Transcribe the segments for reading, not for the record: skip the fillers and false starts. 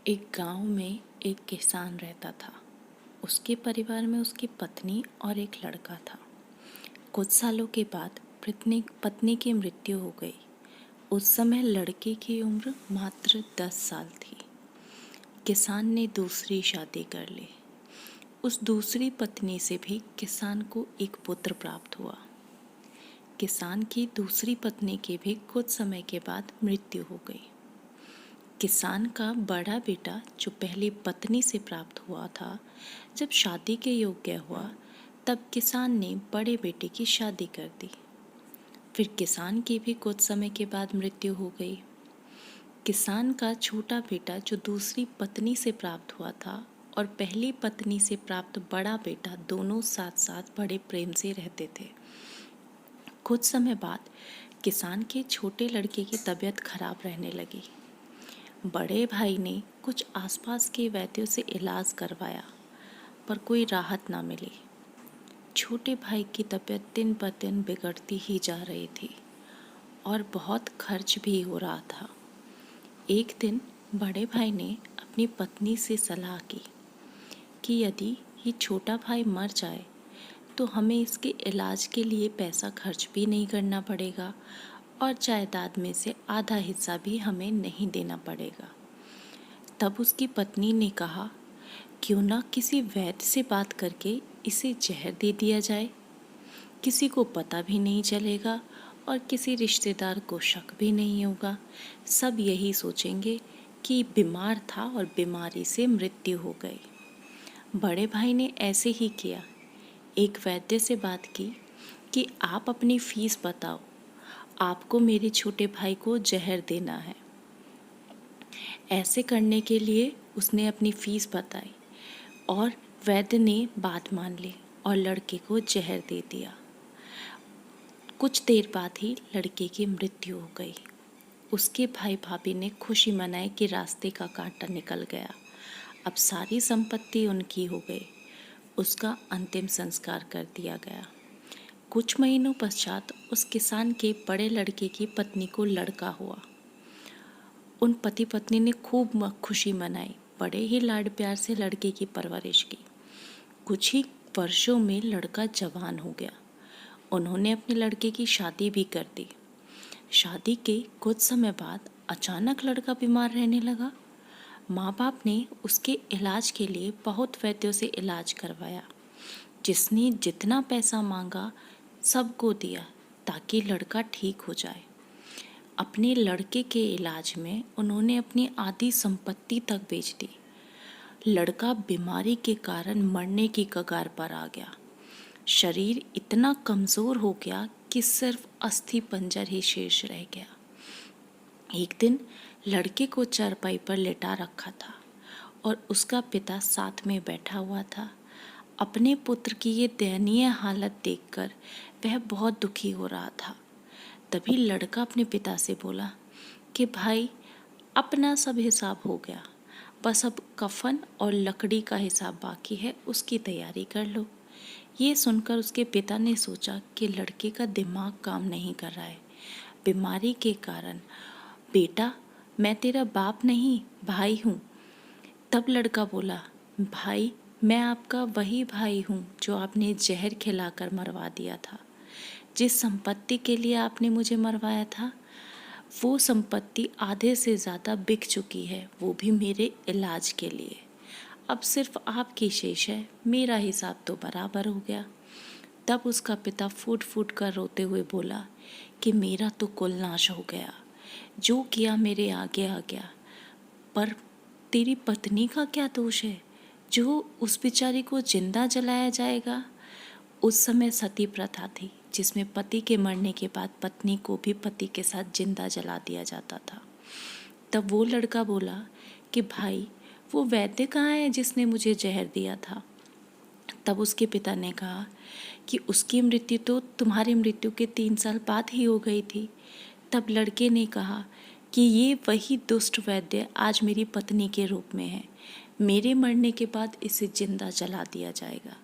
एक गांव में एक किसान रहता था। उसके परिवार में उसकी पत्नी और एक लड़का था। कुछ सालों के बाद पत्नी की मृत्यु हो गई। उस समय लड़के की उम्र मात्र 10 साल थी। किसान ने दूसरी शादी कर ली। उस दूसरी पत्नी से भी किसान को एक पुत्र प्राप्त हुआ। किसान की दूसरी पत्नी की भी कुछ समय के बाद मृत्यु हो गई। किसान का बड़ा बेटा जो पहली पत्नी से प्राप्त हुआ था, जब शादी के योग्य हुआ तब किसान ने बड़े बेटे की शादी कर दी। फिर किसान की भी कुछ समय के बाद मृत्यु हो गई। किसान का छोटा बेटा जो दूसरी पत्नी से प्राप्त हुआ था और पहली पत्नी से प्राप्त बड़ा बेटा दोनों साथ साथ बड़े प्रेम से रहते थे। कुछ समय बाद किसान के छोटे लड़के की तबीयत खराब रहने लगी। बड़े भाई ने कुछ आसपास के वैद्यों से इलाज करवाया, पर कोई राहत ना मिली। छोटे भाई की तबीयत दिन पर दिन बिगड़ती ही जा रही थी और बहुत खर्च भी हो रहा था। एक दिन बड़े भाई ने अपनी पत्नी से सलाह की कि यदि ये छोटा भाई मर जाए तो हमें इसके इलाज के लिए पैसा खर्च भी नहीं करना पड़ेगा और जायदाद में से आधा हिस्सा भी हमें नहीं देना पड़ेगा। तब उसकी पत्नी ने कहा, क्यों ना किसी वैद्य से बात करके इसे जहर दे दिया जाए। किसी को पता भी नहीं चलेगा और किसी रिश्तेदार को शक भी नहीं होगा। सब यही सोचेंगे कि बीमार था और बीमारी से मृत्यु हो गई। बड़े भाई ने ऐसे ही किया। एक वैद्य से बात की कि आप अपनी फीस बताओ, आपको मेरे छोटे भाई को जहर देना है। ऐसे करने के लिए उसने अपनी फीस बताई और वैद्य ने बात मान ली और लड़के को जहर दे दिया। कुछ देर बाद ही लड़के की मृत्यु हो गई। उसके भाई भाभी ने खुशी मनाई कि रास्ते का कांटा निकल गया। अब सारी संपत्ति उनकी हो गई। उसका अंतिम संस्कार कर दिया गया। कुछ महीनों पश्चात उस किसान के बड़े लड़के की पत्नी को लड़का हुआ। उन पति पत्नी ने खूब खुशी मनाई, बड़े ही लाड प्यार से लड़के की परवरिश की। कुछ ही वर्षों में लड़का जवान हो गया। उन्होंने अपने लड़के की शादी भी कर दी। शादी के कुछ समय बाद अचानक लड़का बीमार रहने लगा। माँ बाप ने उसके इलाज के लिए बहुत वैद्यों से इलाज करवाया। जिसने जितना पैसा मांगा सबको दिया ताकि लड़का ठीक हो जाए। अपने लड़के के इलाज में उन्होंने अपनी आधी संपत्ति तक बेच दी। लड़का बीमारी के कारण मरने की कगार पर आ गया। शरीर इतना कमज़ोर हो गया कि सिर्फ अस्थि पंजर ही शेष रह गया। एक दिन लड़के को चारपाई पर लेटा रखा था और उसका पिता साथ में बैठा हुआ था। अपने पुत्र की ये दयनीय हालत देखकर वह बहुत दुखी हो रहा था। तभी लड़का अपने पिता से बोला कि भाई, अपना सब हिसाब हो गया, बस अब कफन और लकड़ी का हिसाब बाकी है, उसकी तैयारी कर लो। ये सुनकर उसके पिता ने सोचा कि लड़के का दिमाग काम नहीं कर रहा है। बीमारी के कारण, बेटा मैं तेरा बाप नहीं भाई हूँ। तब लड़का बोला, भाई मैं आपका वही भाई हूँ जो आपने जहर खिलाकर मरवा दिया था। जिस संपत्ति के लिए आपने मुझे मरवाया था वो संपत्ति आधे से ज़्यादा बिक चुकी है, वो भी मेरे इलाज के लिए। अब सिर्फ आपकी शेष है, मेरा हिसाब तो बराबर हो गया। तब उसका पिता फूट फूट कर रोते हुए बोला कि मेरा तो कुल नाश हो गया, जो किया मेरे आगे आ गया। पर तेरी पत्नी का क्या दोष है जो उस बेचारी को जिंदा जलाया जाएगा। उस समय सती प्रथा थी जिसमें पति के मरने के बाद पत्नी को भी पति के साथ जिंदा जला दिया जाता था। तब वो लड़का बोला कि भाई, वो वैद्य कहाँ है जिसने मुझे जहर दिया था। तब उसके पिता ने कहा कि उसकी मृत्यु तो तुम्हारी मृत्यु के 3 साल बाद ही हो गई थी। तब लड़के ने कहा कि ये वही दुष्ट वैद्य आज मेरी पत्नी के रूप में है। मेरे मरने के बाद इसे जिंदा जला दिया जाएगा।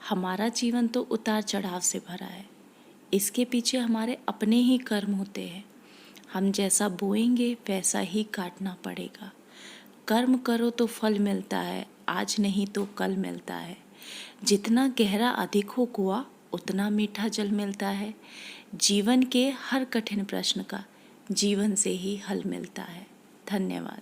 हमारा जीवन तो उतार चढ़ाव से भरा है। इसके पीछे हमारे अपने ही कर्म होते हैं। हम जैसा बोएंगे वैसा ही काटना पड़ेगा। कर्म करो तो फल मिलता है, आज नहीं तो कल मिलता है। जितना गहरा अधिक हो कुआं, उतना मीठा जल मिलता है। जीवन के हर कठिन प्रश्न का जीवन से ही हल मिलता है। धन्यवाद।